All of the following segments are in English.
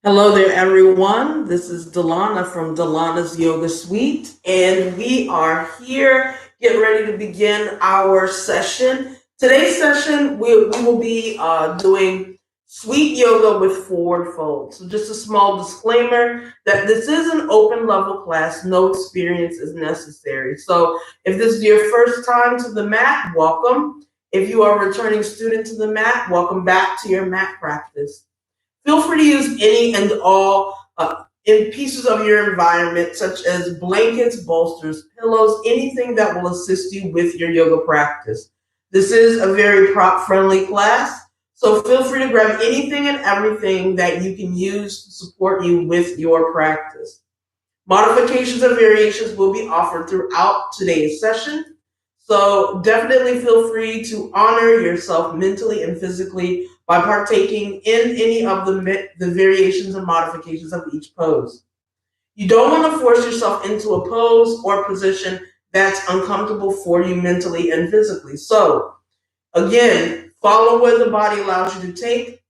Hello there, everyone. This is Delana from Delana's Yoga Suite, and we are here getting ready to begin our session. Today's session, we will be doing sweet yoga with forward fold. So, just a small disclaimer that this is an open level class, no experience is necessary. So, if this is your first time to the mat, welcome. If you are a returning student to the mat, welcome back to your mat practice. Feel free to use any and all in pieces of your environment, such as blankets, bolsters, pillows, anything that will assist you with your yoga practice. This is a very prop friendly class, so feel free to grab anything and everything that you can use to support you with your practice. Modifications and variations will be offered throughout today's session. So definitely feel free to honor yourself mentally and physically by partaking in any of the variations and modifications of each pose. You don't want to force yourself into a pose or position that's uncomfortable for you mentally and physically. So again, follow what the body allows you to take.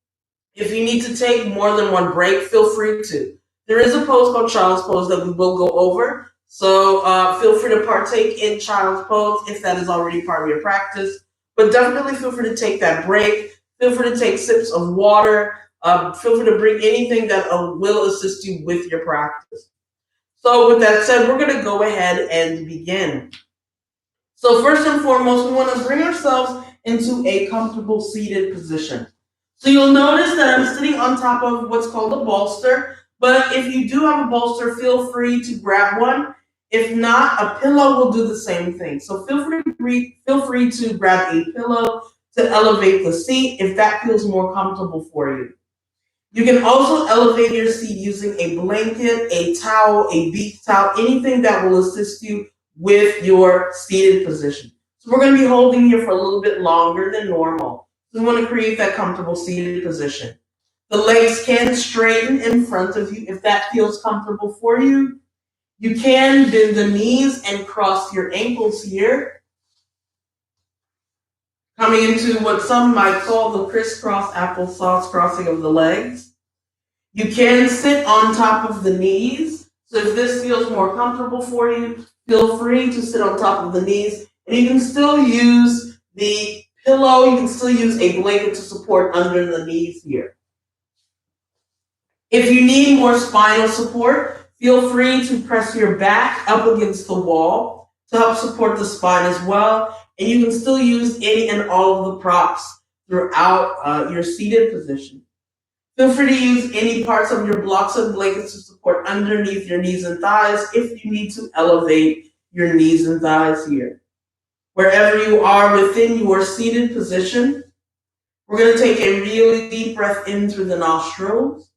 If you need to take more than one break, feel free to. There is a pose called child's pose that we will go over. So feel free to partake in child's pose if that is already part of your practice. But definitely feel free to take that break. Feel free to take sips of water. Feel free to bring anything that will assist you with your practice. So with that said, we're going to go ahead and begin. So first and foremost, we want to bring ourselves into a comfortable seated position. So you'll notice that I'm sitting on top of what's called a bolster, but if you do have a bolster, feel free to grab one. If not, a pillow will do the same thing. So feel free to grab a pillow to elevate the seat if that feels more comfortable for you. You can also elevate your seat using a blanket, a towel, a beach towel, anything that will assist you with your seated position. So we're going to be holding here for a little bit longer than normal. So we want to create that comfortable seated position. The legs can straighten in front of you if that feels comfortable for you. You can bend the knees and cross your ankles here, coming into what some might call the crisscross applesauce crossing of the legs. You can sit on top of the knees. So if this feels more comfortable for you, feel free to sit on top of the knees. And you can still use the pillow, you can still use a blanket to support under the knees here. If you need more spinal support, feel free to press your back up against the wall to help support the spine as well. And you can still use any and all of the props throughout your seated position. Feel free to use any parts of your blocks and blankets to support underneath your knees and thighs if you need to elevate your knees and thighs here. Wherever you are within your seated position, we're going to take a really deep breath in through the nostrils.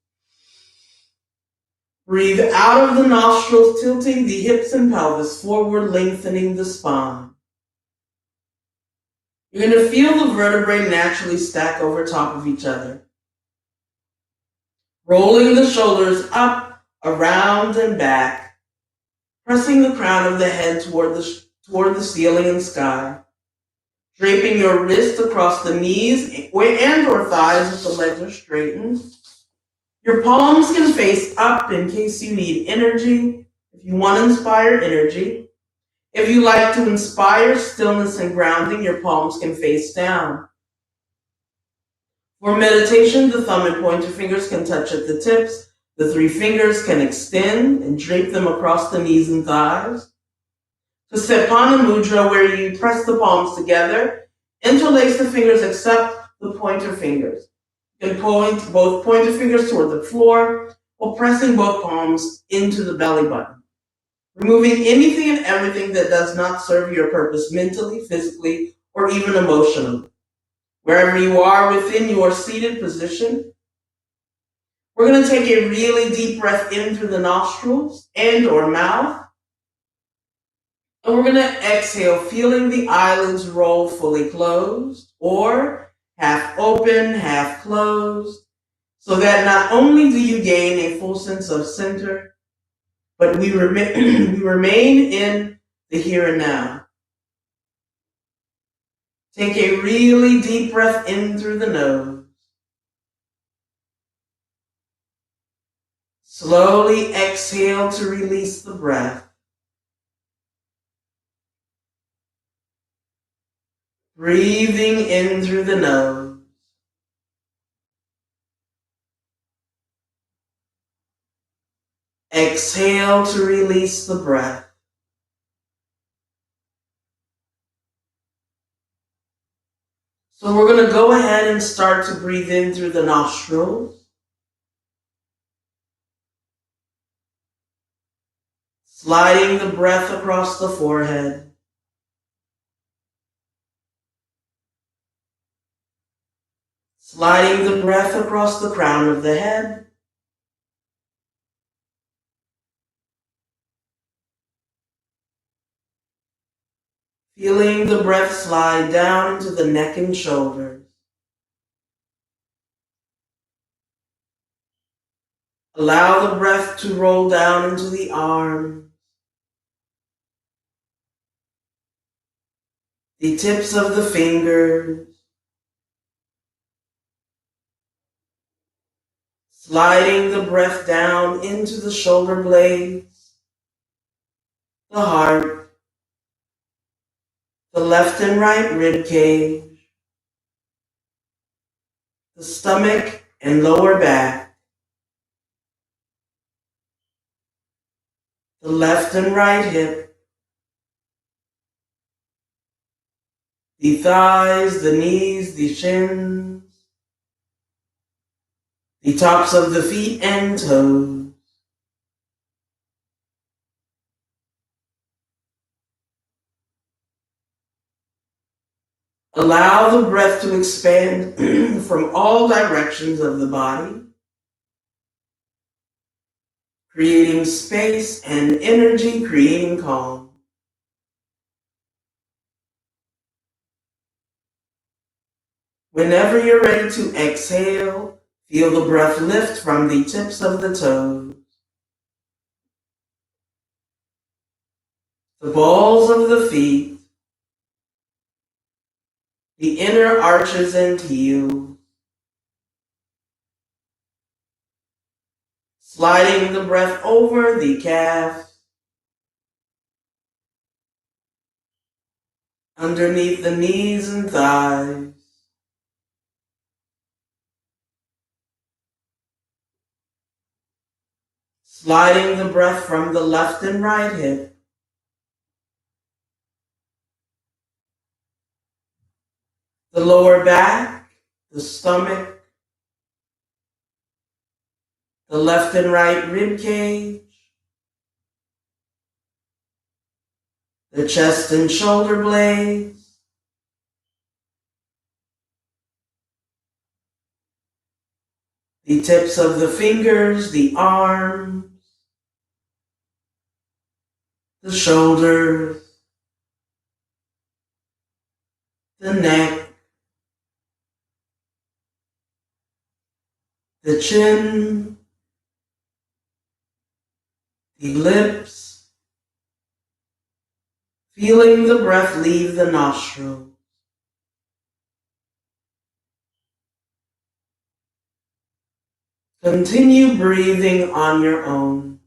Breathe out of the nostrils, tilting the hips and pelvis forward, lengthening the spine. You're going to feel the vertebrae naturally stack over top of each other. Rolling the shoulders up, around, and back, pressing the crown of the head toward the ceiling and sky, draping your wrists across the knees and or thighs if the legs are straightened. Your palms can face up in case you need energy, if you want to inspire energy. If you like to inspire stillness and grounding, your palms can face down. For meditation, the thumb and pointer fingers can touch at the tips. The three fingers can extend and drape them across the knees and thighs. To Sepana Mudra, where you press the palms together, interlace the fingers except the pointer fingers. You can point both pointer fingers toward the floor while pressing both palms into the belly button, removing anything and everything that does not serve your purpose mentally, physically, or even emotionally. Wherever you are within your seated position, we're going to take a really deep breath in through the nostrils and or mouth. And we're going to exhale, feeling the eyelids roll fully closed or half open, half closed, so that not only do you gain a full sense of center, but we remain in the here and now. Take a really deep breath in through the nose. Slowly exhale to release the breath. Breathing in through the nose. Exhale to release the breath. So we're going to go ahead and start to breathe in through the nostrils. Sliding the breath across the forehead. Sliding the breath across the crown of the head. Feeling the breath slide down into the neck and shoulders. Allow the breath to roll down into the arms, the tips of the fingers, sliding the breath down into the shoulder blades, the heart, the left and right rib cage, the stomach and lower back, the left and right hip, the thighs, the knees, the shins, the tops of the feet and toes. Allow the breath to expand from all directions of the body, creating space and energy, creating calm. Whenever you're ready to exhale, feel the breath lift from the tips of the toes, the balls of the feet, the inner arches and heels, sliding the breath over the calves, underneath the knees and thighs, sliding the breath from the left and right hip, the lower back, the stomach, the left and right rib cage, the chest and shoulder blades, the tips of the fingers, the arms, the shoulders, the neck, the chin, the lips, feeling the breath leave the nostrils. Continue breathing on your own.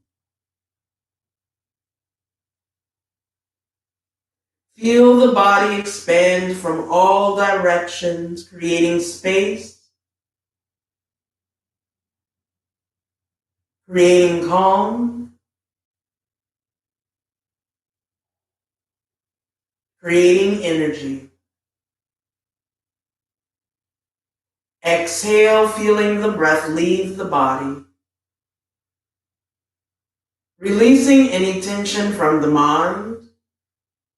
Feel the body expand from all directions, creating space, creating calm, creating energy. Exhale, feeling the breath leave the body, releasing any tension from the mind,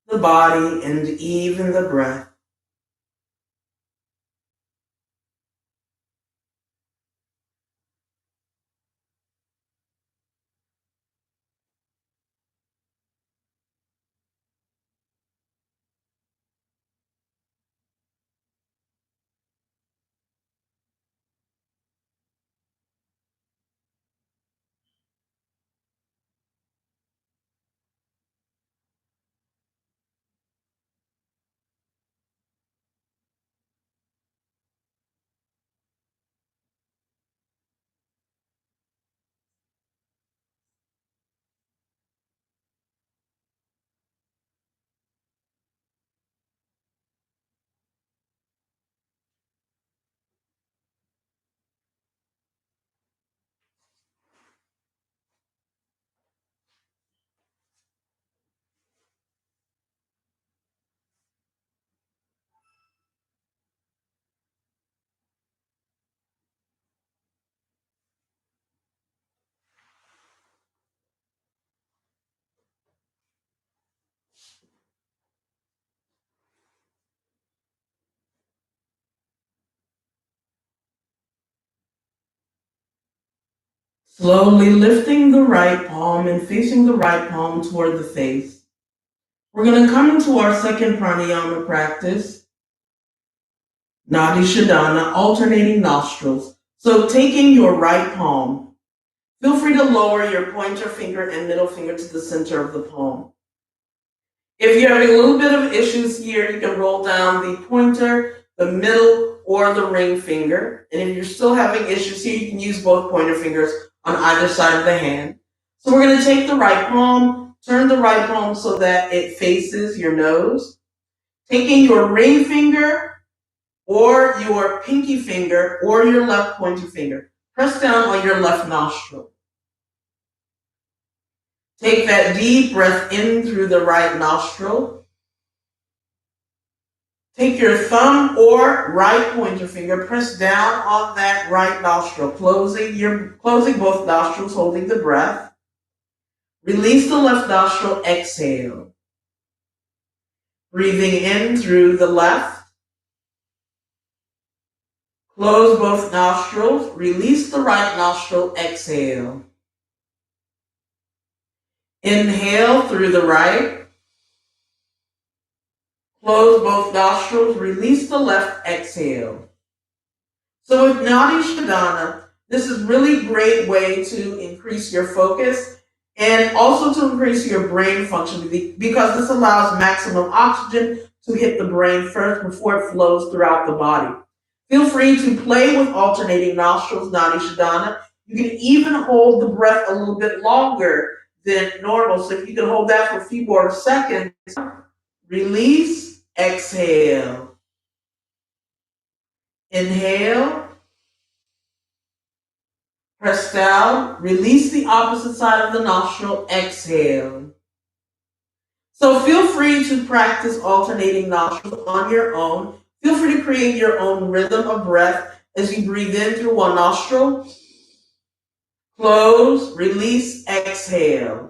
the body, and even the breath. Slowly lifting the right palm and facing the right palm toward the face. We're going to come into our second pranayama practice, Nadi Shodhana, alternating nostrils. So taking your right palm, feel free to lower your pointer finger and middle finger to the center of the palm. If you're having a little bit of issues here, you can roll down the pointer, the middle, or the ring finger. And if you're still having issues here, you can use both pointer fingers on either side of the hand. So we're going to take the right palm, turn the right palm so that it faces your nose. Taking your ring finger or your pinky finger or your left pointer finger, press down on your left nostril. Take that deep breath in through the right nostril. Take your thumb or right pointer finger, press down on that right nostril, closing both nostrils, holding the breath. Release the left nostril, exhale. Breathing in through the left. Close both nostrils, release the right nostril, exhale. Inhale through the right. Close both nostrils, release the left, exhale. So with Nadi Shodhana, this is really a great way to increase your focus and also to increase your brain function because this allows maximum oxygen to hit the brain first before it flows throughout the body. Feel free to play with alternating nostrils, Nadi Shodhana. You can even hold the breath a little bit longer than normal. So if you can hold that for a few more seconds, release, exhale. Inhale. Press down, release the opposite side of the nostril, exhale. So feel free to practice alternating nostrils on your own. Feel free to create your own rhythm of breath as you breathe in through one nostril, close, release, exhale.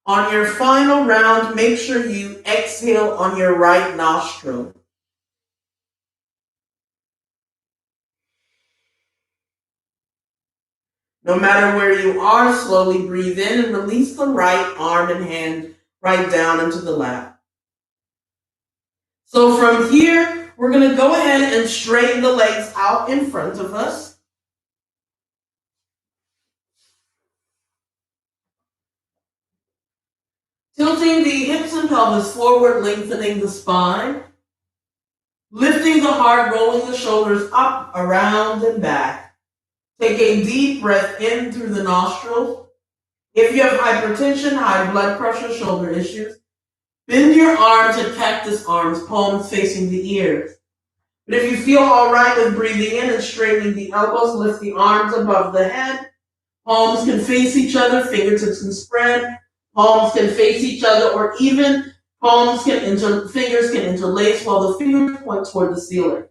On your final round, make sure you exhale on your right nostril. No matter where you are, slowly breathe in and release the right arm and hand right down into the lap. So from here, we're going to go ahead and straighten the legs out in front of us. Tilting the hips and pelvis forward, lengthening the spine. Lifting the heart, rolling the shoulders up, around, and back. Take a deep breath in through the nostrils. If you have hypertension, high blood pressure, shoulder issues, bend your arms and cactus arms, palms facing the ears. But if you feel all right with breathing in and straightening the elbows, lift the arms above the head. Palms can face each other, fingertips can spread. Palms can face each other, or even fingers can interlace while the fingers point toward the ceiling.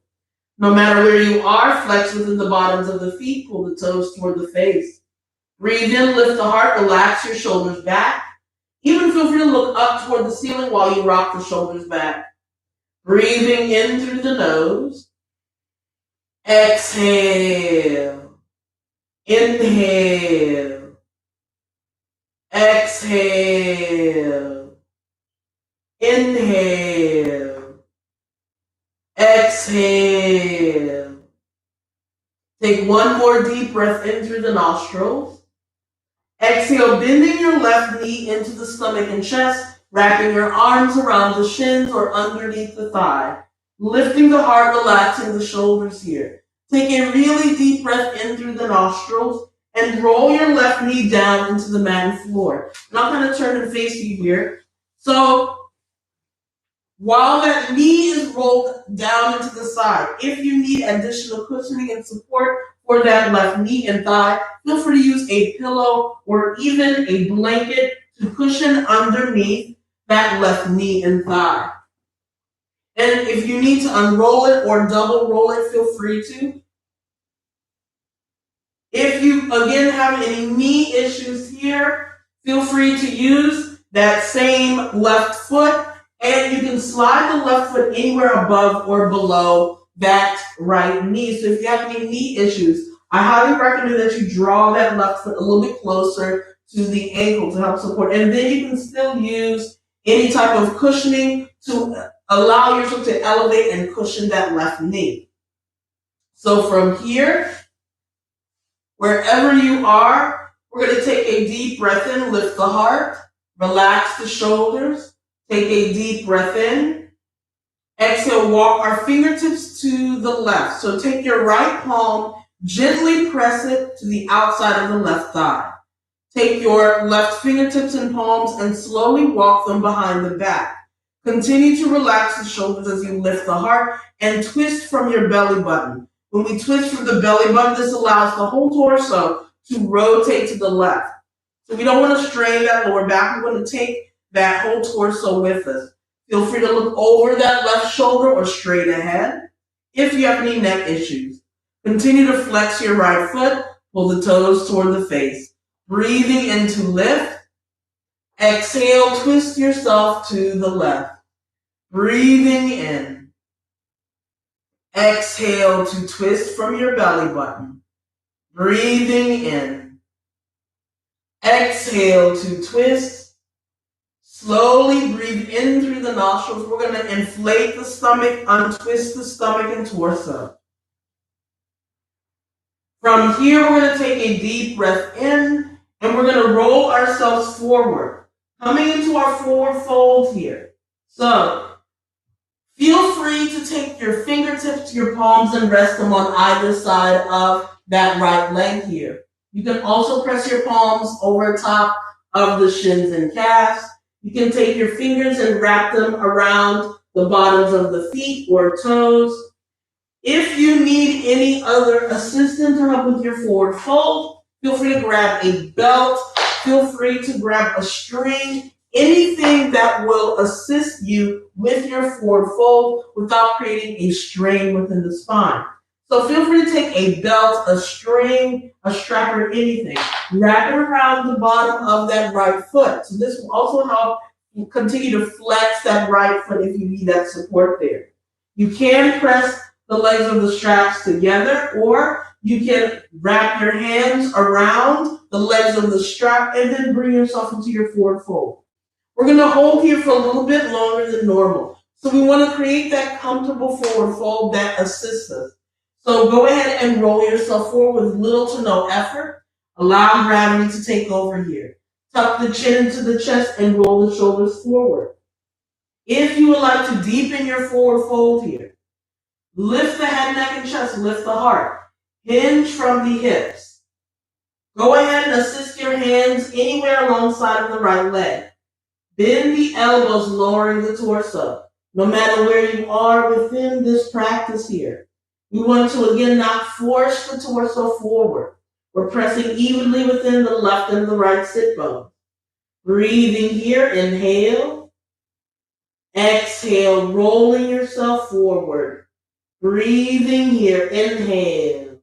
No matter where you are, flex within the bottoms of the feet, pull the toes toward the face. Breathe in, lift the heart, relax your shoulders back. Even feel free to look up toward the ceiling while you rock the shoulders back. Breathing in through the nose. Exhale. Inhale. Exhale. Inhale. Exhale. Take one more deep breath in through the nostrils. Exhale, bending your left knee into the stomach and chest, wrapping your arms around the shins or underneath the thigh. Lifting the heart, relaxing the shoulders here. Take a really deep breath in through the nostrils and roll your left knee down into the mat floor. And I'm going to turn and face you here. So while that knee is rolled down into the side, if you need additional cushioning and support for that left knee and thigh, feel free to use a pillow or even a blanket to cushion underneath that left knee and thigh. And if you need to unroll it or double roll it, feel free to. If you, again, have any knee issues here, feel free to use that same left foot, and you can slide the left foot anywhere above or below that right knee. So if you have any knee issues, I highly recommend that you draw that left foot a little bit closer to the ankle to help support. And then you can still use any type of cushioning to allow yourself to elevate and cushion that left knee. So from here, wherever you are, we're going to take a deep breath in, lift the heart, relax the shoulders, take a deep breath in. Exhale, walk our fingertips to the left. So take your right palm, gently press it to the outside of the left thigh. Take your left fingertips and palms and slowly walk them behind the back. Continue to relax the shoulders as you lift the heart and twist from your belly button. When we twist from the belly button, this allows the whole torso to rotate to the left. So we don't want to strain that lower back. We want to take that whole torso with us. Feel free to look over that left shoulder or straight ahead. If you have any neck issues, continue to flex your right foot, pull the toes toward the face. Breathing in to lift. Exhale, twist yourself to the left. Breathing in. Exhale to twist from your belly button. Breathing in. Exhale to twist. Slowly breathe in through the nostrils. We're going to inflate the stomach, untwist the stomach and torso. From here, we're going to take a deep breath in, and we're going to roll ourselves forward, coming into our forward fold here. So, feel free to take your fingertips to your palms and rest them on either side of that right leg here. You can also press your palms over top of the shins and calves. You can take your fingers and wrap them around the bottoms of the feet or toes. If you need any other assistance or help with your forward fold, feel free to grab a belt, feel free to grab a string, anything that will assist you with your forward fold without creating a strain within the spine. So feel free to take a belt, a string, a strap, or anything. Wrap it around the bottom of that right foot. So this will also help you continue to flex that right foot if you need that support there. You can press the legs of the straps together, or you can wrap your hands around the legs of the strap and then bring yourself into your forward fold. We're going to hold here for a little bit longer than normal. So we want to create that comfortable forward fold that assists us. So go ahead and roll yourself forward with little to no effort. Allow gravity to take over here. Tuck the chin into the chest and roll the shoulders forward. If you would like to deepen your forward fold here, lift the head, neck, and chest. Lift the heart. Hinge from the hips. Go ahead and assist your hands anywhere alongside of the right leg. Bend the elbows, lowering the torso. No matter where you are within this practice here, we want to, again, not force the torso forward. We're pressing evenly within the left and the right sit bones. Breathing here, inhale. Exhale, rolling yourself forward. Breathing here, inhale.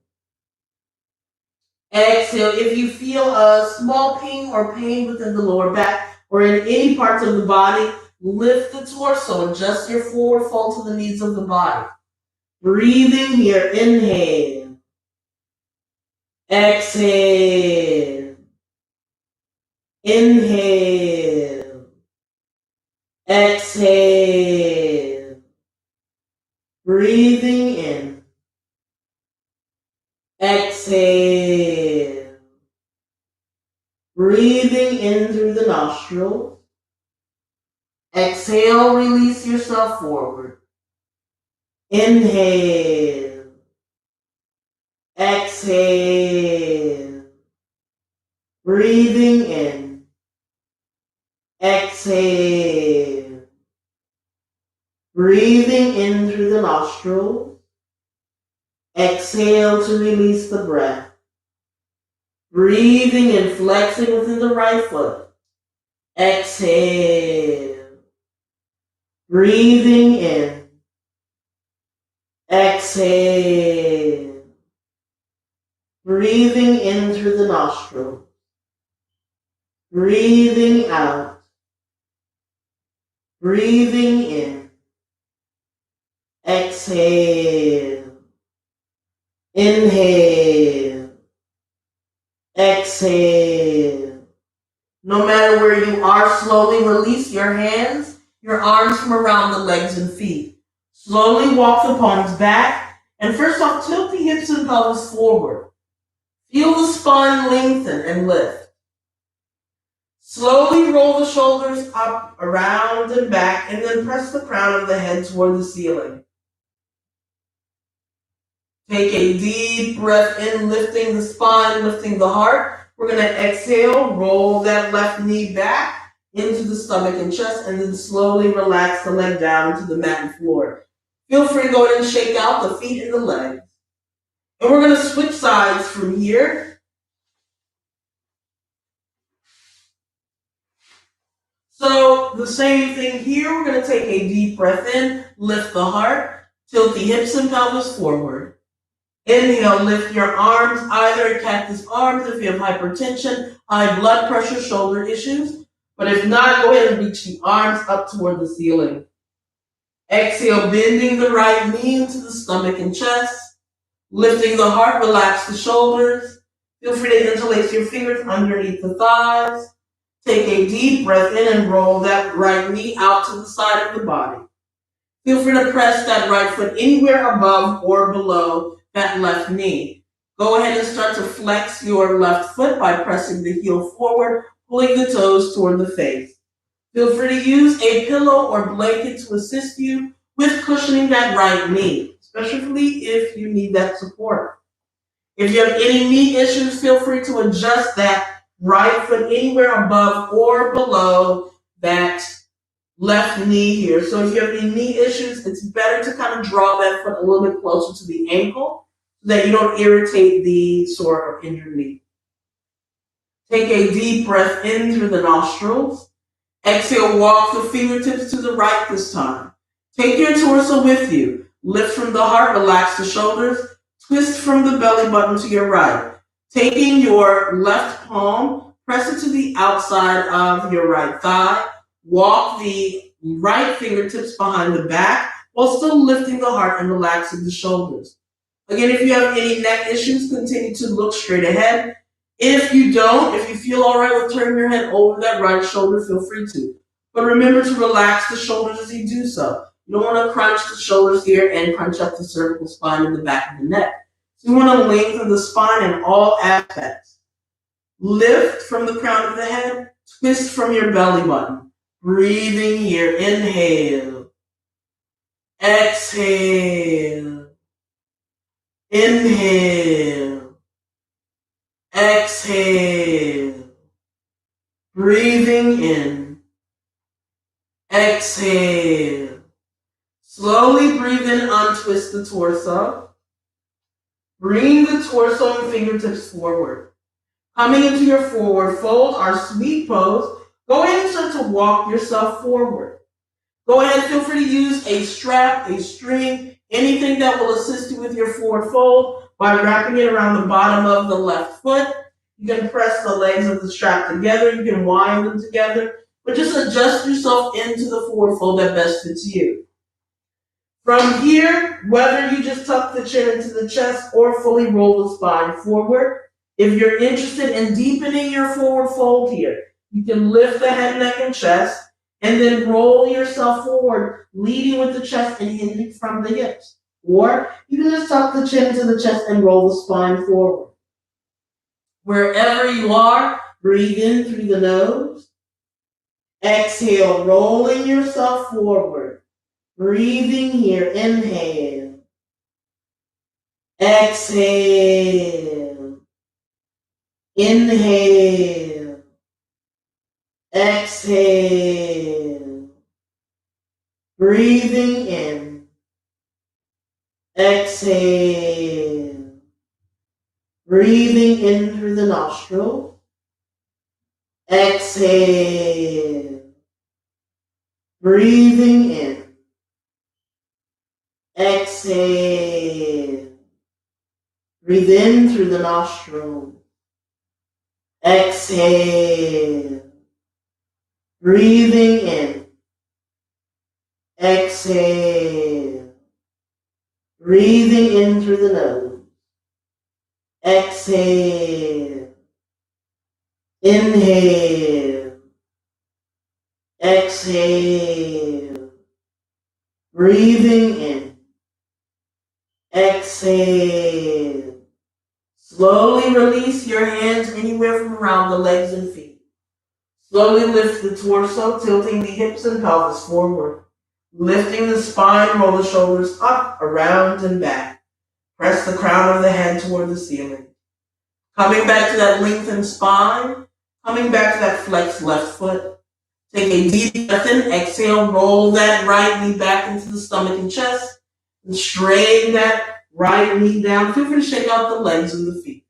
Exhale. If you feel a small ping or pain within the lower back or in any parts of the body, lift the torso, adjust your forward fold to the needs of the body. Breathing here, inhale. Exhale. Inhale. Exhale. Breathing in. Exhale. Breathing in through the nostrils. Exhale, release yourself forward. Inhale. Exhale. Breathing in. Exhale. Breathing in through the nostrils. Exhale to release the breath. Breathing and flexing within the right foot. Exhale. Breathing in. Exhale. Breathing Breathing in through the nostrils. Breathing out. Breathing in. Exhale. Inhale. Exhale. No matter where you are, slowly release your hands, your arms from around the legs and feet. Slowly walk the palms back, and first off, tilt the hips and pelvis forward. Feel the spine lengthen and lift. Slowly roll the shoulders up, around, and back, and then press the crown of the head toward the ceiling. Take a deep breath in, lifting the spine, lifting the heart. We're going to exhale, roll that left knee back into the stomach and chest, and then slowly relax the leg down to the mat and floor. Feel free to go ahead and shake out the feet and the legs. And we're going to switch sides from here. So the same thing here, we're going to take a deep breath in, lift the heart, tilt the hips and pelvis forward. Inhale, lift your arms, either cactus arms if you have hypertension, high blood pressure, shoulder issues. But if not, go ahead and reach the arms up toward the ceiling. Exhale, bending the right knee into the stomach and chest. Lifting the heart, relax the shoulders. Feel free to interlace your fingers underneath the thighs. Take a deep breath in and roll that right knee out to the side of the body. Feel free to press that right foot anywhere above or below that left knee. Go ahead and start to flex your left foot by pressing the heel forward, pulling the toes toward the face. Feel free to use a pillow or blanket to assist you with cushioning that right knee, especially if you need that support. If you have any knee issues, feel free to adjust that right foot anywhere above or below that left knee here. So if you have any knee issues, it's better to kind of draw that foot a little bit closer to the ankle so that you don't irritate the sore or injured knee. Take a deep breath in through the nostrils. Exhale, walk the fingertips to the right this time. Take your torso with you. Lift from the heart, relax the shoulders. Twist from the belly button to your right. Taking your left palm, press it to the outside of your right thigh. Walk the right fingertips behind the back while still lifting the heart and relaxing the shoulders. Again, if you have any neck issues, continue to look straight ahead. If you don't, if you feel all right with turning your head over that right shoulder, feel free to. But remember to relax the shoulders as you do so. You don't want to crunch the shoulders here and crunch up the cervical spine in the back of the neck. So you want to lengthen the spine in all aspects. Lift from the crown of the head, twist from your belly button. Breathing here, inhale. Exhale. Inhale. Exhale. Breathing in. Exhale. Slowly breathe in, untwist the torso. Bring the torso and fingertips forward. Coming into your forward fold, our sweet pose, go ahead and start to walk yourself forward. Go ahead, feel free to use a strap, a string, anything that will assist you with your forward fold by wrapping it around the bottom of the left foot. You can press the legs of the strap together. You can wind them together, but just adjust yourself into the forward fold that best fits you. From here, whether you just tuck the chin into the chest or fully roll the spine forward, if you're interested in deepening your forward fold here, you can lift the head, neck, and chest, and then roll yourself forward, leading with the chest and hinging from the hips. Or you can just tuck the chin into the chest and roll the spine forward. Wherever you are, breathe in through the nose. Exhale, rolling yourself forward. Breathing here, inhale. Exhale. Inhale. Exhale. Breathing in. Exhale. Breathing in through the nostrils. Exhale. Breathing in. Exhale. Breathe in through the nostril. Exhale. Breathing in. Exhale. Breathing in through the nose. Exhale. Inhale. Exhale. Breathing in. Exhale. Slowly release your hands anywhere from around the legs and feet. Slowly lift the torso, tilting the hips and pelvis forward. Lifting the spine, roll the shoulders up, around, and back. Press the crown of the head toward the ceiling. Coming back to that lengthened spine. Coming back to that flexed left foot. Take a deep breath in. Exhale. Roll that right knee back into the stomach and chest. And straighten that right knee down. Feel free to shake out the legs and the feet.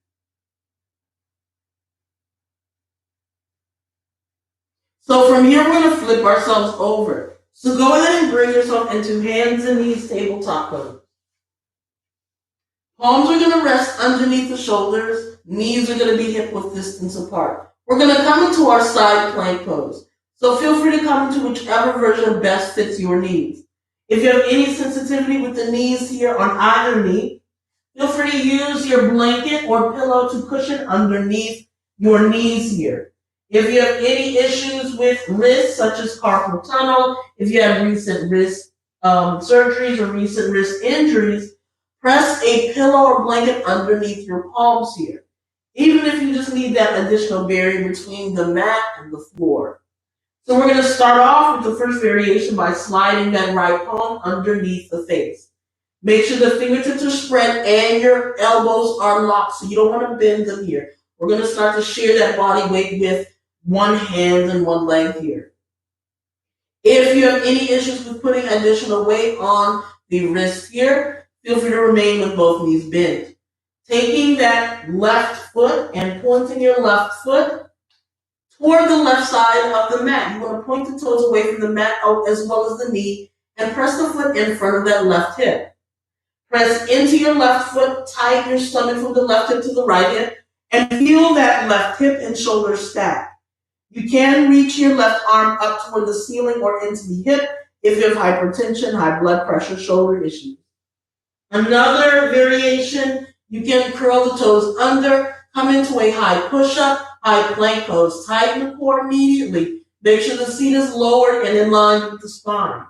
So from here, we're going to flip ourselves over. So go ahead and bring yourself into hands and knees tabletop pose. Palms are going to rest underneath the shoulders. Knees are going to be hip-width distance apart. We're going to come into our side plank pose. So feel free to come into whichever version best fits your needs. If you have any sensitivity with the knees here on either knee, feel free to use your blanket or pillow to cushion underneath your knees here. If you have any issues with wrists, such as carpal tunnel, if you have recent wrist surgeries or recent wrist injuries, press a pillow or blanket underneath your palms here, even if you just need that additional barrier between the mat and the floor. So we're going to start off with the first variation by sliding that right palm underneath the face. Make sure the fingertips are spread and your elbows are locked, so you don't want to bend them here. We're going to start to share that body weight with one hand and one leg here. If you have any issues with putting additional weight on the wrist here, feel free to remain with both knees bent. Taking that left foot and pointing your left foot toward the left side of the mat. You want to point the toes away from the mat as well as the knee and press the foot in front of that left hip. Press into your left foot, tighten your stomach from the left hip to the right hip, and feel that left hip and shoulder stack. You can reach your left arm up toward the ceiling or into the hip if you have hypertension, high blood pressure, shoulder issues. Another variation, you can curl the toes under, come into a high push-up, high plank pose. Tighten the core immediately. Make sure the seat is lowered and in line with the spine.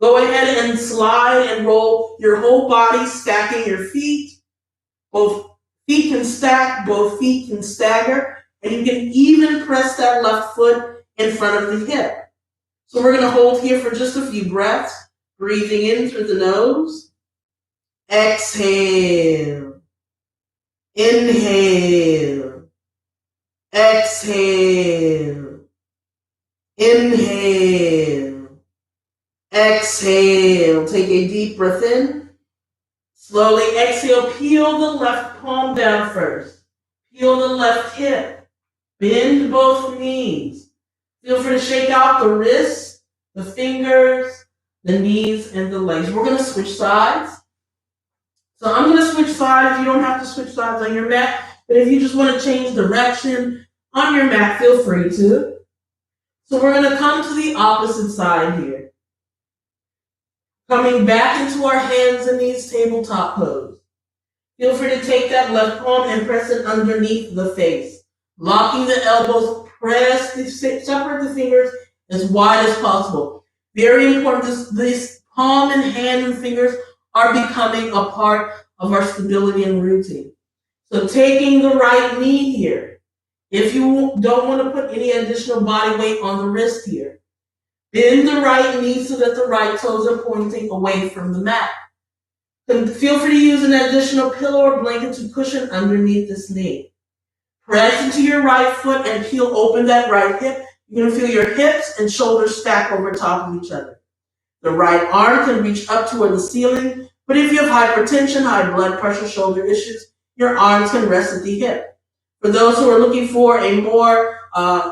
Go ahead and slide and roll your whole body, stacking your feet. Both feet can stack, both feet can stagger. And you can even press that left foot in front of the hip. So we're going to hold here for just a few breaths, breathing in through the nose. Exhale. Inhale. Exhale. Inhale. Exhale. Take a deep breath in. Slowly exhale. Peel the left palm down first. Peel the left hip. Bend both knees. Feel free to shake out the wrists, the fingers, the knees, and the legs. We're going to switch sides. So I'm going to switch sides. You don't have to switch sides on your mat, but if you just want to change direction on your mat, feel free to. So we're going to come to the opposite side here. Coming back into our hands and knees tabletop pose. Feel free to take that left palm and press it underneath the face. Locking the elbows, separate the fingers as wide as possible. Very important, this palm and hand and fingers are becoming a part of our stability and routine. So taking the right knee here. If you don't want to put any additional body weight on the wrist here, bend the right knee so that the right toes are pointing away from the mat. Then feel free to use an additional pillow or blanket to cushion underneath this knee. Press into your right foot and peel open that right hip. You're going to feel your hips and shoulders stack over top of each other. The right arm can reach up toward the ceiling, but if you have hypertension, high blood pressure, shoulder issues, your arms can rest at the hip. For those who are looking for a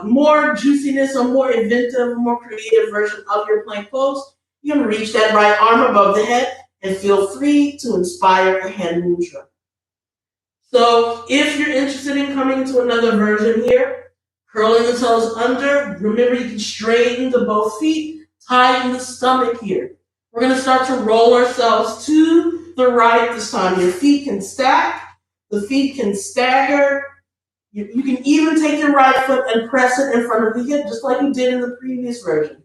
more juiciness, a more inventive, more creative version of your plank pose, you can reach that right arm above the head and feel free to inspire a hand mudra. So if you're interested in coming to another version here, curling the toes under, remember you can straighten the both feet, tighten the stomach here. We're going to start to roll ourselves to the right this time. Your feet can stack, the feet can stagger. You can even take your right foot and press it in front of the hip, just like you did in the previous version.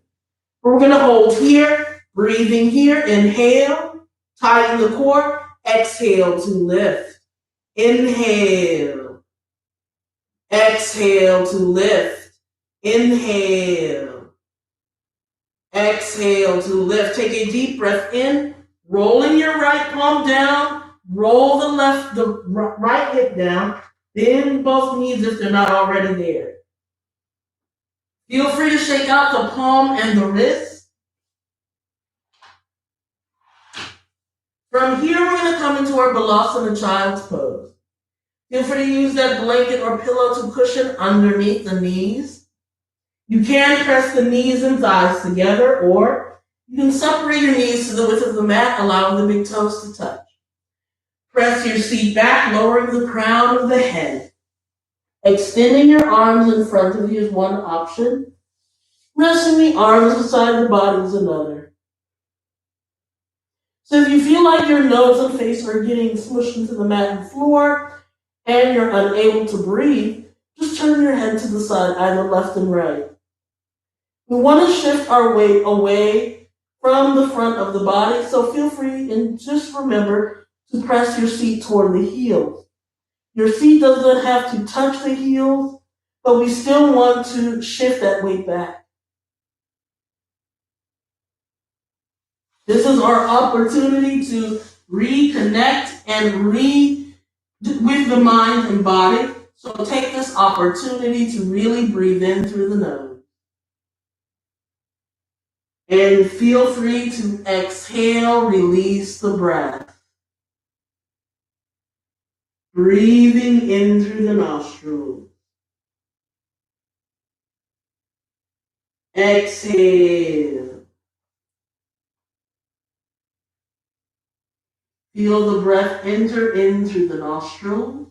We're going to hold here, breathing here, inhale, tighten the core, exhale to lift. Inhale. Exhale to lift. Inhale. Exhale to lift. Take a deep breath in, rolling your right palm down, roll the right hip down, bend both knees if they're not already there. Feel free to shake out the palm and the wrist. From here, we're going to come into our Balasana Child's Pose. Feel free to use that blanket or pillow to cushion underneath the knees. You can press the knees and thighs together, or you can separate your knees to the width of the mat, allowing the big toes to touch. Press your seat back, lowering the crown of the head. Extending your arms in front of you is one option. Resting the arms beside the body is another. So if you feel like your nose and face are getting smushed into the mat and floor, and you're unable to breathe, just turn your head to the side, either left and right. We want to shift our weight away from the front of the body, so feel free and just remember to press your seat toward the heels. Your seat doesn't have to touch the heels, but we still want to shift that weight back. This is our opportunity to reconnect and with the mind and body. So take this opportunity to really breathe in through the nose. And feel free to exhale, release the breath. Breathing in through the nostrils. Exhale. Feel the breath enter in through the nostrils.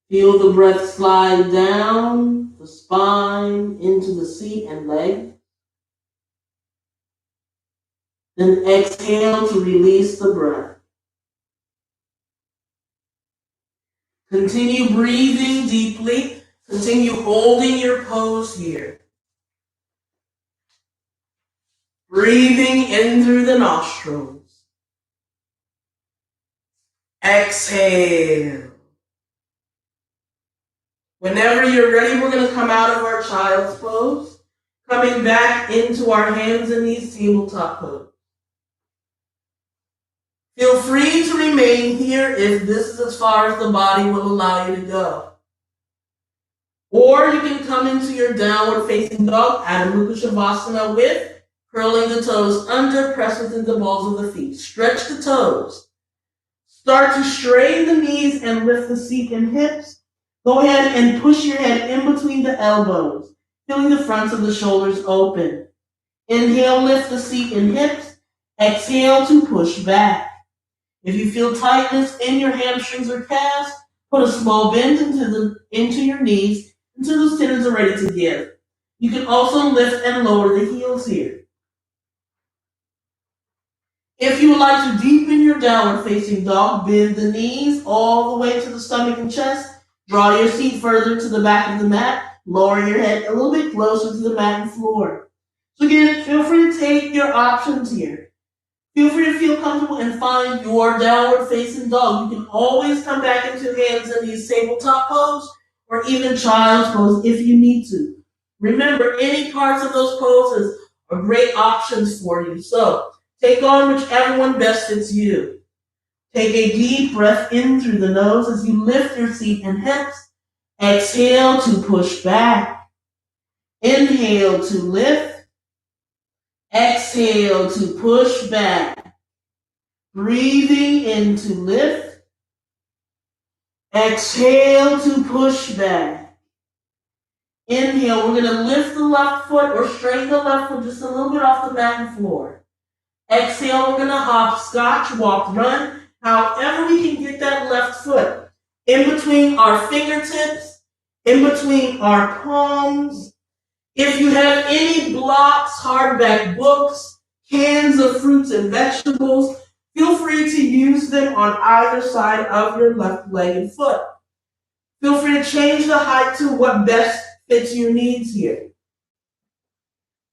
Feel the breath slide down the spine into the seat and legs. Then exhale to release the breath. Continue breathing deeply. Continue holding your pose here. Breathing in through the nostrils. Exhale. Whenever you're ready, we're going to come out of our child's pose, coming back into our hands and knees tabletop pose. Feel free to remain here if this is as far as the body will allow you to go. Or you can come into your downward facing dog, Adho Mukha Shavasana, with curling the toes under, press within the balls of the feet. Stretch the toes. Start to straighten the knees and lift the seat and hips. Go ahead and push your head in between the elbows, feeling the fronts of the shoulders open. Inhale, lift the seat and hips. Exhale to push back. If you feel tightness in your hamstrings or calves, put a small bend into your knees until those tendons are ready to give. You can also lift and lower the heels here. If you would like to deepen your downward facing dog, bend the knees all the way to the stomach and chest. Draw your seat further to the back of the mat. Lower your head a little bit closer to the mat and floor. So again, feel free to take your options here. Feel free to feel comfortable and find your downward facing dog. You can always come back into hands and knees tabletop pose or even child's pose if you need to. Remember, any parts of those poses are great options for you. So take on whichever one best fits you. Take a deep breath in through the nose as you lift your seat and hips. Exhale to push back. Inhale to lift. Exhale to push back. Breathing in to lift. Exhale to push back. Inhale, we're going to lift the left foot or straighten the left foot just a little bit off the mat and floor. Exhale, we're going to hop, scotch, walk, run. However we can get that left foot in between our fingertips, in between our palms. If you have any blocks, hardback books, cans of fruits and vegetables, feel free to use them on either side of your left leg and foot. Feel free to change the height to what best fits your needs here.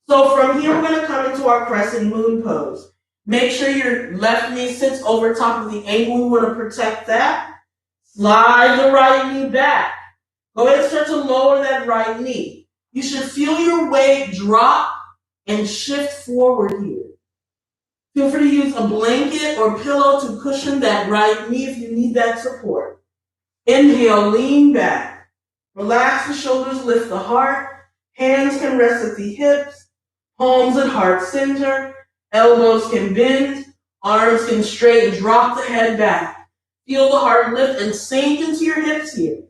So from here, we're going to come into our crescent moon pose. Make sure your left knee sits over top of the ankle. We want to protect that. Slide the right knee back. Go ahead and start to lower that right knee. You should feel your weight drop and shift forward here. Feel free to use a blanket or pillow to cushion that right knee if you need that support. Inhale, lean back. Relax the shoulders, lift the heart. Hands can rest at the hips, palms at heart center. Elbows can bend, arms can straighten, drop the head back. Feel the heart lift and sink into your hips here.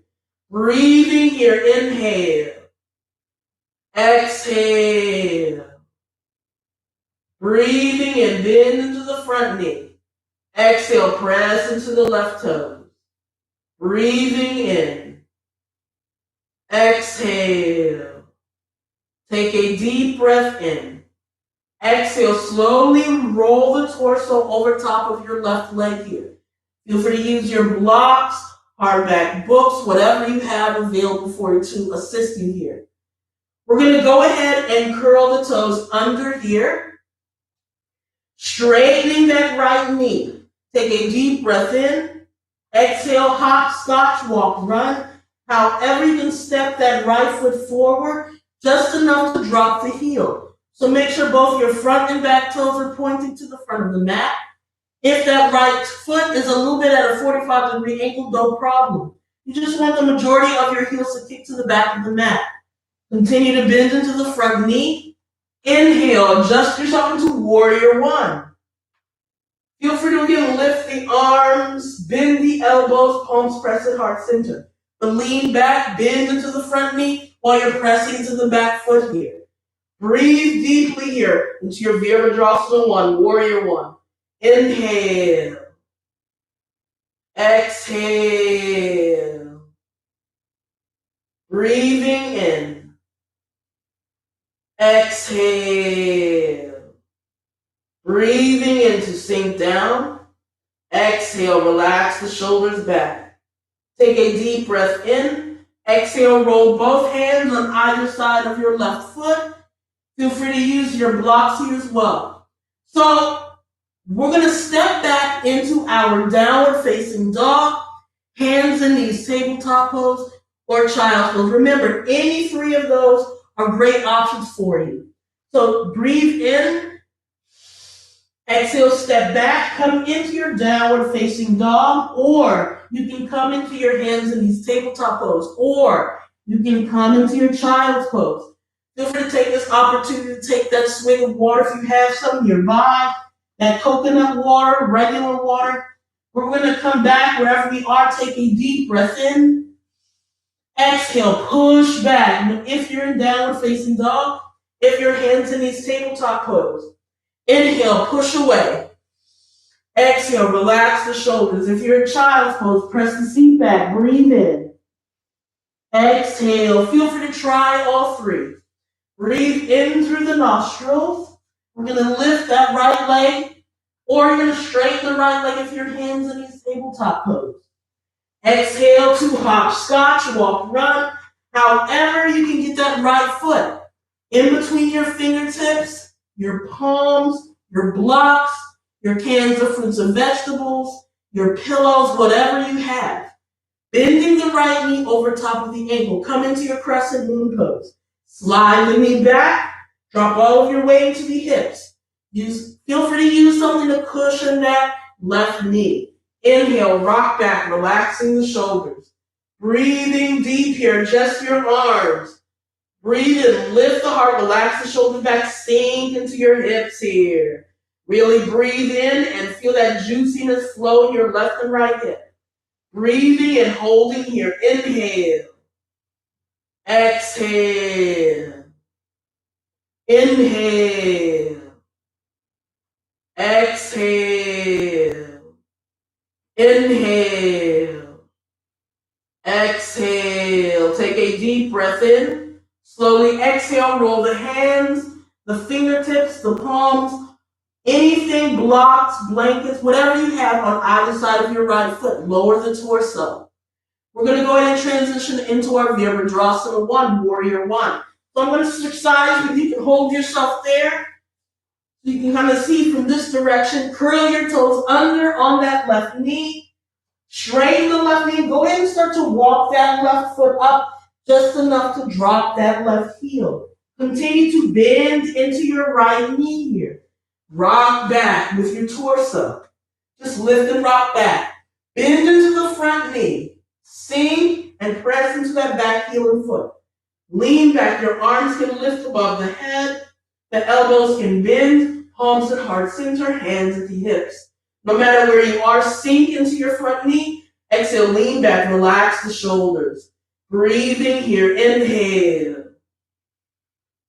Breathing here, inhale. Exhale. Breathing and bend into the front knee. Exhale, press into the left toes. Breathing in. Exhale. Take a deep breath in. Exhale, slowly roll the torso over top of your left leg here. Feel free to use your blocks, hardback books, whatever you have available for you to assist you here. We're going to go ahead and curl the toes under here. Straightening that right knee. Take a deep breath in. Exhale, hop, scotch, walk, run. However you can step that right foot forward, just enough to drop the heel. So make sure both your front and back toes are pointing to the front of the mat. If that right foot is a little bit at a 45-degree angle, no problem. You just want the majority of your heels to kick to the back of the mat. Continue to bend into the front knee. Inhale, adjust yourself into warrior one. Feel free to again lift the arms, bend the elbows, palms press at heart center. But lean back, bend into the front knee while you're pressing to the back foot here. Breathe deeply here into your Virabhadrasana 1, warrior 1. Inhale. Exhale. Breathing in. Exhale. Breathing in to sink down. Exhale, relax the shoulders back. Take a deep breath in. Exhale, roll both hands on either side of your left foot. Feel free to use your blocks here as well. So we're going to step back into our downward facing dog, hands and knees, tabletop pose, or child's pose. Remember, any three of those are great options for you. So breathe in, exhale, step back, come into your downward facing dog, or you can come into your hands and knees, tabletop pose, or you can come into your child's pose. Feel free to take this opportunity to take that swig of water if you have some nearby, that coconut water, regular water. We're going to come back wherever we are, take a deep breath in. Exhale, push back. If you're in downward facing dog, if your hands in these tabletop pose, inhale, push away. Exhale, relax the shoulders. If you're in child's pose, press the seat back, breathe in. Exhale, feel free to try all three. Breathe in through the nostrils. We're going to lift that right leg, or you're going to straighten the right leg if your hands in these tabletop pose. Exhale to hopscotch, walk, run. However you can get that right foot in between your fingertips, your palms, your blocks, your cans of fruits and vegetables, your pillows, whatever you have. Bending the right knee over top of the ankle. Come into your crescent moon pose. Slide the knee back. Drop all of your weight into the hips. Feel free to use something to cushion that left knee. Inhale, rock back, relaxing the shoulders. Breathing deep here, adjust your arms. Breathe in, lift the heart, relax the shoulders back, sink into your hips here. Really breathe in and feel that juiciness flow in your left and right hip. Breathing and holding here. Inhale. Exhale. Inhale. Exhale. Inhale. Exhale. Take a deep breath in. Slowly exhale. Roll the hands, the fingertips, the palms, anything, blocks, blankets, whatever you have on either side of your right foot. Lower the torso. We're going to go ahead and transition into our Virabhadrasana 1, Warrior 1. So I'm going to exercise with you. You can hold yourself there. So you can kind of see from this direction. Curl your toes under on that left knee. Straighten the left knee. Go ahead and start to walk that left foot up just enough to drop that left heel. Continue to bend into your right knee here. Rock back with your torso. Just lift and rock back. Bend into the front knee. Sink and press into that back heel and foot. Lean back. Your arms can lift above the head. The elbows can bend. Palms at heart center. Hands at the hips. No matter where you are, sink into your front knee. Exhale, lean back. Relax the shoulders. Breathing here. Inhale.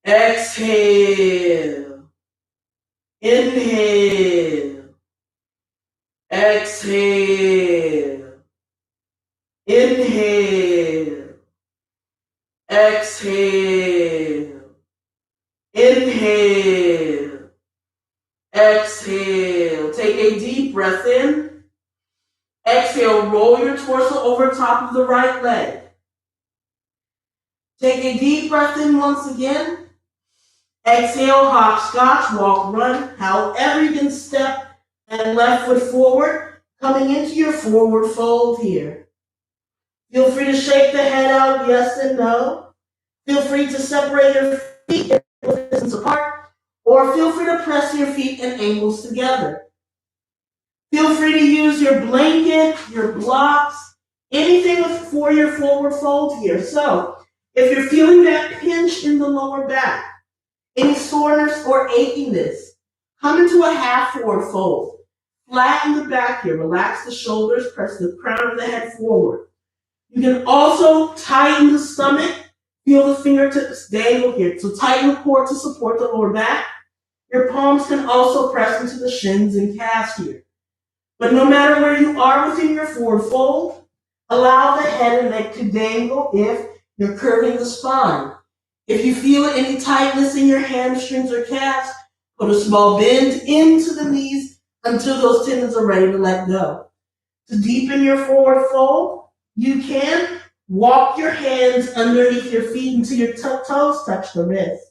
Exhale. Inhale. Exhale. Inhale. Exhale. Inhale. Exhale. Take a deep breath in. Exhale. Roll your torso over top of the right leg. Take a deep breath in once again. Exhale, hopscotch, walk, run. However you can step and left foot forward, coming into your forward fold here. Feel free to shake the head out, yes and no. Feel free to separate your feet distance apart, or feel free to press your feet and ankles together. Feel free to use your blanket, your blocks, anything for your forward fold here. So, if you're feeling that pinch in the lower back, any soreness or achiness, come into a half forward fold. Flatten the back here. Relax the shoulders. Press the crown of the head forward. You can also tighten the stomach. Feel the fingertips dangle here. So tighten the core to support the lower back. Your palms can also press into the shins and calves here. But no matter where you are within your forward fold, allow the head and neck to dangle if you're curving the spine. If you feel any tightness in your hamstrings or calves, put a small bend into the knees until those tendons are ready to let go. To deepen your forward fold, you can walk your hands underneath your feet until your toes touch the wrist.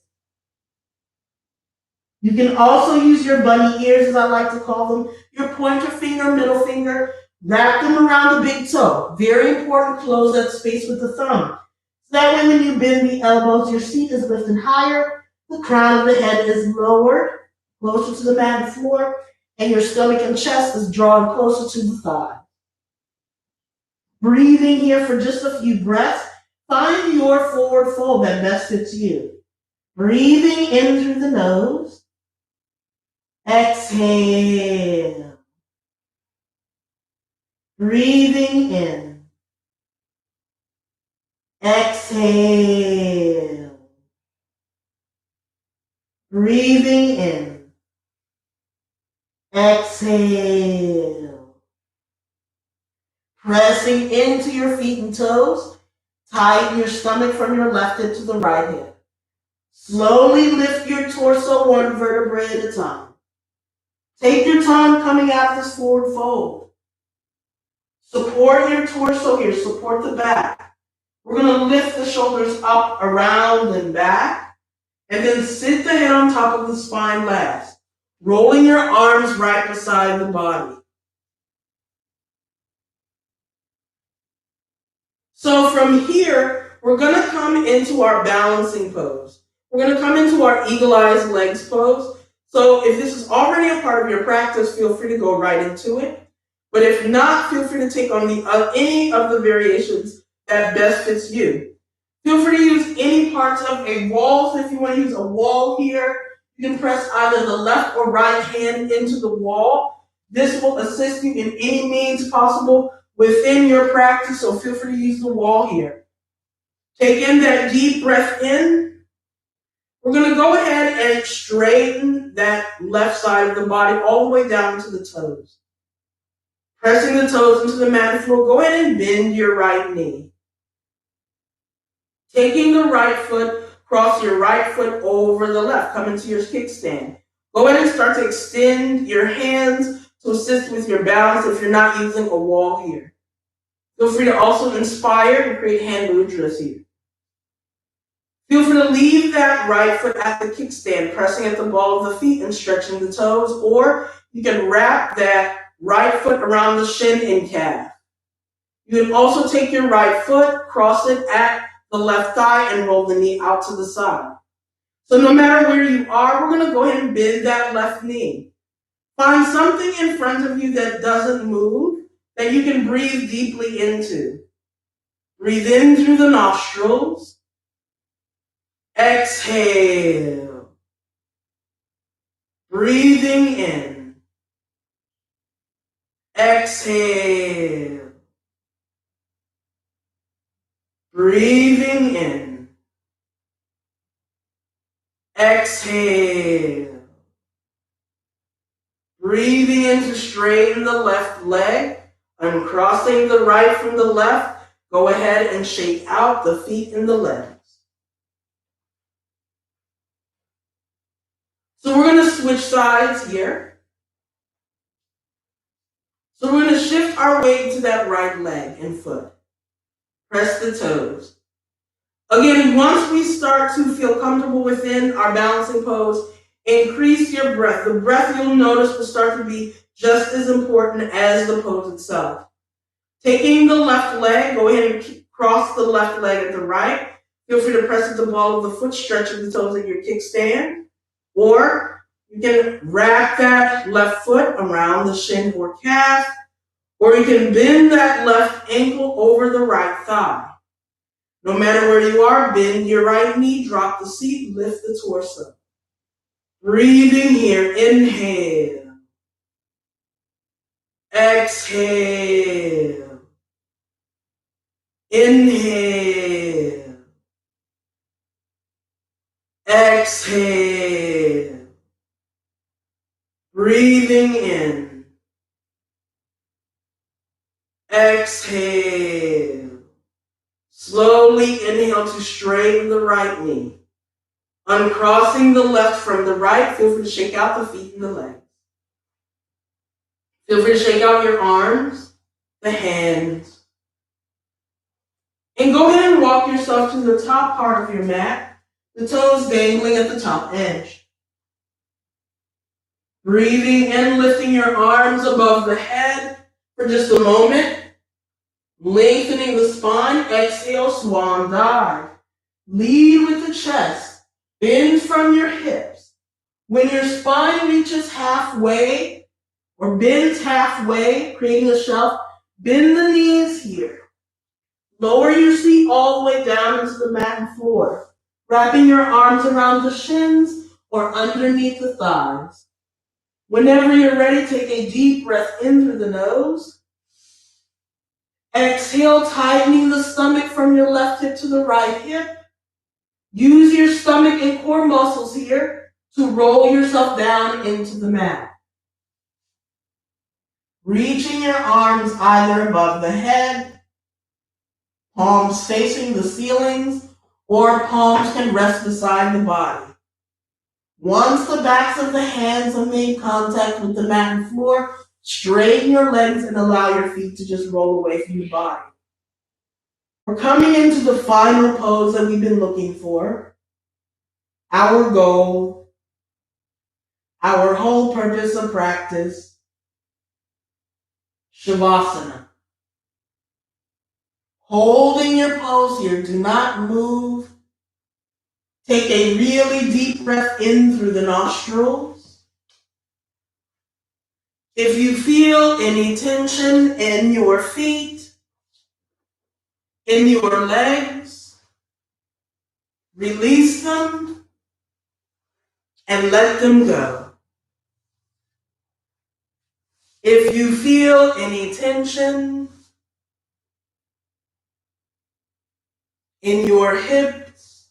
You can also use your bunny ears, as I like to call them, your pointer finger, middle finger, wrap them around the big toe. Very important, close that space with the thumb. So that way when you bend the elbows, your seat is lifted higher, the crown of the head is lowered, closer to the mat floor, and your stomach and chest is drawn closer to the thigh. Breathing here for just a few breaths. Find your forward fold that best fits you. Breathing in through the nose. Exhale. Breathing in. Exhale. Breathing in. Exhale. Pressing into your feet and toes. Tighten your stomach from your left hip to the right hip. Slowly lift your torso one vertebrae at a time. Take your time coming out of this forward fold. Support your torso here. Support the back. We're going to lift the shoulders up, around, and back. And then sit the head on top of the spine last. Rolling your arms right beside the body. So from here, we're going to come into our balancing pose. We're going to come into our eagle eyes legs pose. So if this is already a part of your practice, feel free to go right into it. But if not, feel free to take on any of the variations that best fits you. Feel free to use any parts of a wall. So if you want to use a wall here, you can press either the left or right hand into the wall. This will assist you in any means possible within your practice, so feel free to use the wall here. Take in that deep breath in. We're going to go ahead and straighten that left side of the body all the way down to the toes. Pressing the toes into the mat and floor, go ahead and bend your right knee. Taking the right foot, cross your right foot over the left. Come into your kickstand. Go ahead and start to extend your hands to assist with your balance if you're not using a wall here. Feel free to also inspire and create hand mudras here. Feel free to leave that right foot at the kickstand, pressing at the ball of the feet and stretching the toes, or you can wrap that right foot around the shin and calf. You can also take your right foot, cross it at the left thigh, and roll the knee out to the side. So no matter where you are, we're going to go ahead and bend that left knee. Find something in front of you that doesn't move, that you can breathe deeply into. Breathe in through the nostrils. Exhale. Breathing in. Exhale. Breathing in. Exhale. Breathing in to straighten the left leg. Uncrossing the right from the left. Go ahead and shake out the feet and the legs. So we're going to switch sides here. So we're going to shift our weight to that right leg and foot. Press the toes. Again, once we start to feel comfortable within our balancing pose, increase your breath. The breath, you'll notice, will start to be just as important as the pose itself. Taking the left leg, go ahead and cross the left leg at the right. Feel free to press at the ball of the foot, stretching the toes at your kickstand. Or you can wrap that left foot around the shin or calf. Or you can bend that left ankle over the right thigh. No matter where you are, bend your right knee, drop the seat, lift the torso. Breathing here, inhale. Exhale. Inhale. Exhale. Breathing in. Exhale. Slowly inhale to straighten the right knee. Uncrossing the left from the right, feel free to shake out the feet and the legs. Feel free to shake out your arms, the hands. And go ahead and walk yourself to the top part of your mat, the toes dangling at the top edge. Breathing in, lifting your arms above the head for just a moment. Lengthening the spine, exhale, swan dive. Lead with the chest. Bend from your hips. When your spine reaches halfway or bends halfway, creating a shelf, bend the knees here. Lower your seat all the way down into the mat and floor, wrapping your arms around the shins or underneath the thighs. Whenever you're ready, take a deep breath in through the nose. Exhale, tightening the stomach from your left hip to the right hip. Use your stomach and core muscles here to roll yourself down into the mat. Reaching your arms either above the head, palms facing the ceilings, or palms can rest beside the body. Once the backs of the hands have made contact with the mat and floor, straighten your legs and allow your feet to just roll away from your body. We're coming into the final pose that we've been looking for. Our goal, our whole purpose of practice, Shavasana. Holding your pose here, do not move. Take a really deep breath in through the nostrils. If you feel any tension in your feet, in your legs, release them and let them go. If you feel any tension in your hips,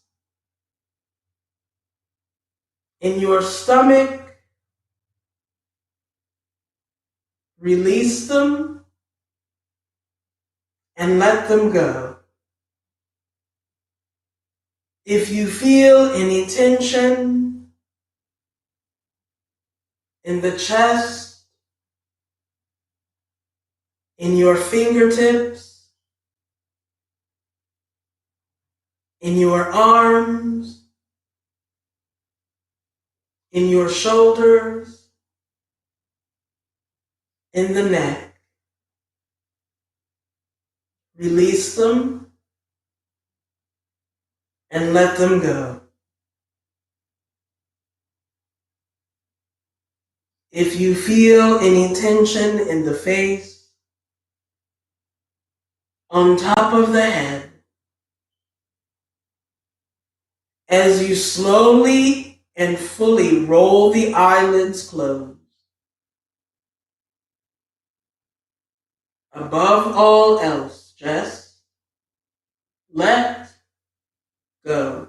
in your stomach, release them and let them go. If you feel any tension in the chest, in your fingertips, in your arms, in your shoulders, in the neck, release them and let them go. If you feel any tension in the face, on top of the head, as you slowly and fully roll the eyelids closed, above all else, just let go.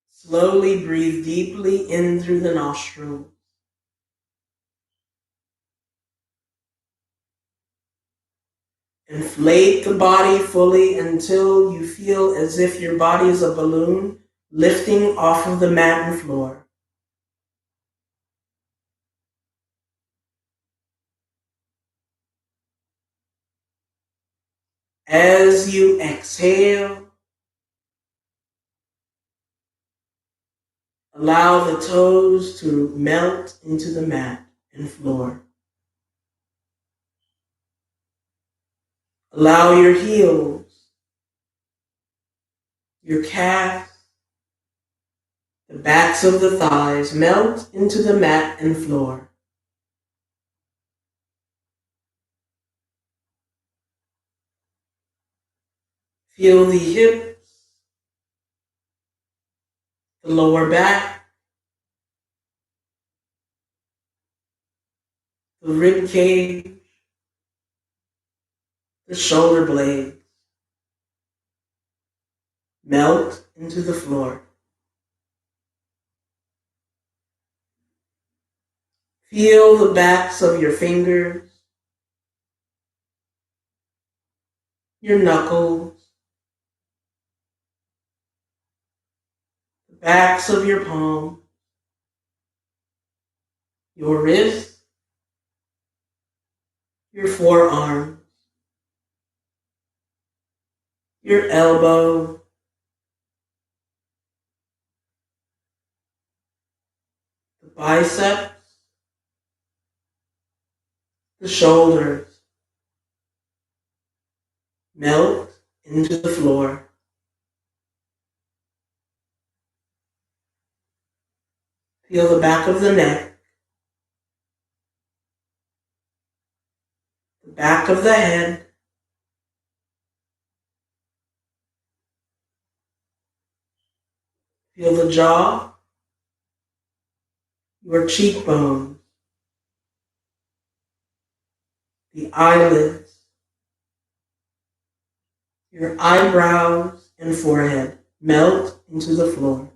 Slowly breathe deeply in through the nostrils. Inflate the body fully until you feel as if your body is a balloon lifting off of the mat and floor. As you exhale, allow the toes to melt into the mat and floor. Allow your heels, your calves, the backs of the thighs melt into the mat and floor. Feel the hips, the lower back, the rib cage, the shoulder blades melt into the floor. Feel the backs of your fingers, your knuckles, the backs of your palms, your wrists, your forearms, your elbow, the biceps, the shoulders melt into the floor. Feel the back of the neck, the back of the head, feel the jaw, your cheekbones, the eyelids, your eyebrows and forehead melt into the floor.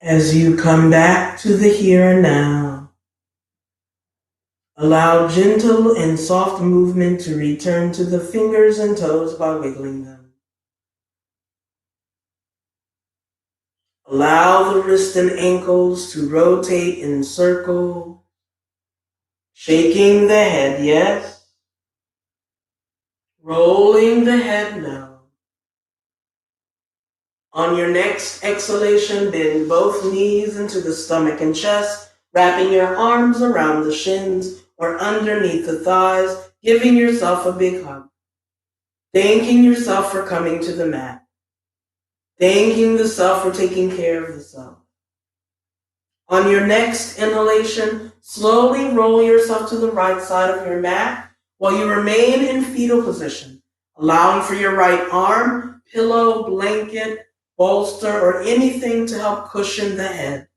As you come back to the here and now, allow gentle and soft movement to return to the fingers and toes by wiggling them. Allow the wrists and ankles to rotate in circles, shaking the head, yes. Rolling the head now. On your next exhalation, bend both knees into the stomach and chest, wrapping your arms around the shins or underneath the thighs, giving yourself a big hug. Thanking yourself for coming to the mat. Thanking the self for taking care of the self. On your next inhalation, slowly roll yourself to the right side of your mat while you remain in fetal position, allowing for your right arm, pillow, blanket, bolster, or anything to help cushion the head.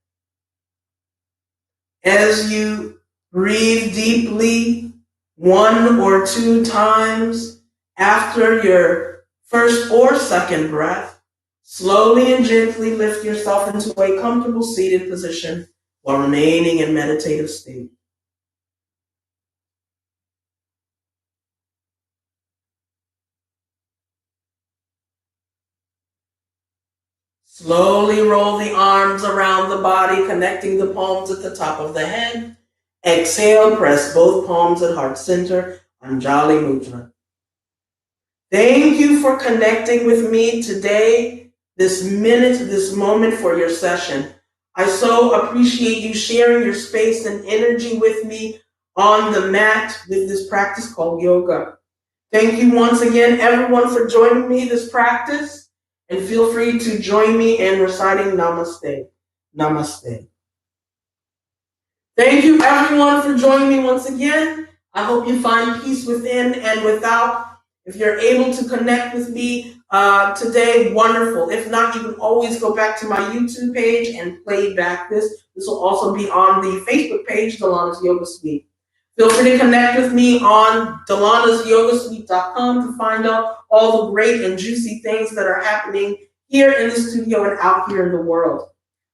As you breathe deeply 1 or 2 times after your first or second breath, slowly and gently lift yourself into a comfortable seated position while remaining in meditative state. Slowly roll the arms around the body, connecting the palms at the top of the head. Exhale, press both palms at heart center, Anjali Mudra. Thank you for connecting with me today, this minute, this moment for your session. I so appreciate you sharing your space and energy with me on the mat with this practice called yoga. Thank you once again, everyone, for joining me this practice. And feel free to join me in reciting Namaste. Namaste. Thank you, everyone, for joining me once again. I hope you find peace within and without. If you're able to connect with me today, wonderful. If not, you can always go back to my YouTube page and play back this. This will also be on the Facebook page, Delana's Yoga Suite. Feel free to connect with me on Delana'sYogaSuite.com to find out all the great and juicy things that are happening here in the studio and out here in the world.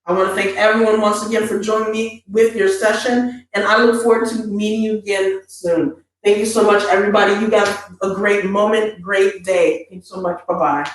I want to thank everyone once again for joining me with your session, and I look forward to meeting you again soon. Thank you so much, everybody. You got a great moment, great day. Thank you so much. Bye-bye.